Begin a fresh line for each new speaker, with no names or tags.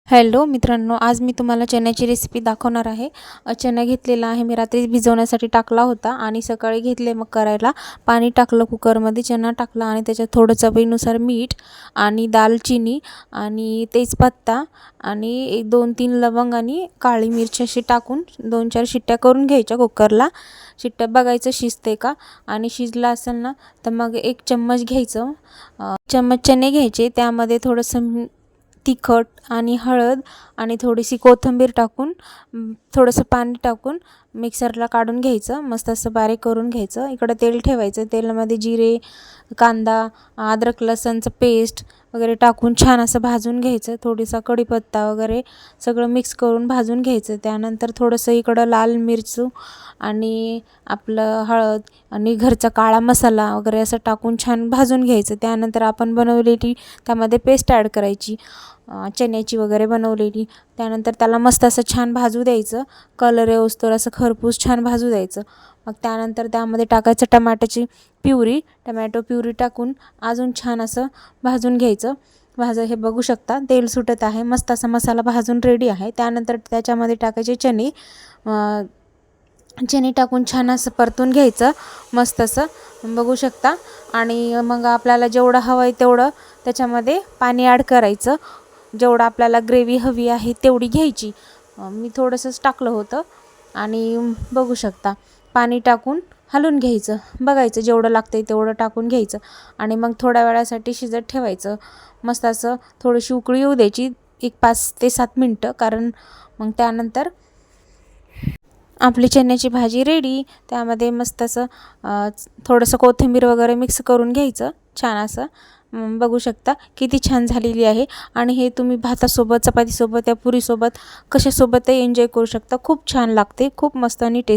Hello मित्रांनो, आज मी तुम्हाला चण्याची रेसिपी दाखवणार आहे। चणा घेतलेला आहे मी, रात्री भिजवण्यासाठी टाकला होता आणि सकाळी घेतले मग करायला। पाणी टाकलं कुकरमध्ये, चणा टाकला आणि त्याच्यात थोडं चवीनुसार मीठ आणि दालचिनी आणि तेजपत्ता आणि एक 2-3 लवंग आणि काळी मिरची अशी टाकून 2-4 शिट्ट्या करून घ्यायच्या कुकरला। शिट्ट्या बघायचं शिजते का, आणि शिजला असेल ना तर मग 1 चम्मच घ्यायचं, चम्मच चणे घ्यायचे, त्यामध्ये थोडंसं तिखट आणि हळद आणि थोडीशी कोथिंबीर टाकून थोडंसं पाणी टाकून मिक्सरला काढून घ्यायचं, मस्त असं बारीक करून घ्यायचं। इकडे तेल ठेवायचं, तेलामध्ये जिरे, कांदा, अद्रक लसणचं पेस्ट वगैरे टाकून छान असं भाजून घ्यायचं। थोडीसा कढीपत्ता वगैरे सगळं मिक्स करून भाजून घ्यायचं। त्यानंतर थोडंसं इकडं लाल मिरची आणि आपलं हळद आणि घरचा काळा मसाला वगैरे असं टाकून छान भाजून घ्यायचं। त्यानंतर आपण बनवलेली त्यामध्ये पेस्ट ॲड करायची, चण्याची वगैरे बनवलेली। त्यानंतर त्याला मस्त असं छान भाजू द्यायचं, कलर येऊस्तोवर असं खरपूस छान भाजू द्यायचं। मग त्यानंतर त्यामध्ये टाकायचं टमाट्याची प्युरी, टमॅटो प्युरी टाकून अजून छान असं भाजून घ्यायचं। हे बघू शकता तेल सुटत आहे, मस्त असा मसाला भाजून रेडी आहे। त्यानंतर त्याच्यामध्ये टाकायचे चणे, चणे टाकून छान असं परतून घ्यायचं मस्त असं बघू शकता। आणि मग आपल्याला जेवढं हवं आहे तेवढं त्याच्यामध्ये पाणी ॲड करायचं, जेवढं आपल्याला ग्रेव्ही हवी आहे तेवढी घ्यायची। मी थोडंसंच टाकलं होतं आणि बघू शकता पाणी टाकून हलवून घ्यायचं, बघायचं जेवढं लागतंय तेवढं टाकून घ्यायचं आणि मग थोड्या वेळासाठी शिजत ठेवायचं। मस्त असं थोडीशी उकळी येऊ द्यायची, 5 ते 7 मिनटं, कारण मग त्यानंतर आपली चण्याची भाजी रेडी। त्यामध्ये मस्त असं थोडंसं कोथिंबीर वगैरे मिक्स करून घ्यायचं छान असं, बघू शकता किती छान झालेली आहे। आणि हे तुम्ही भातासोबत, चपातीसोबत या पुरीसोबत कशासोबतही एन्जॉय करू शकता, खूप छान लागते, खूप मस्त आणि टेस्टी।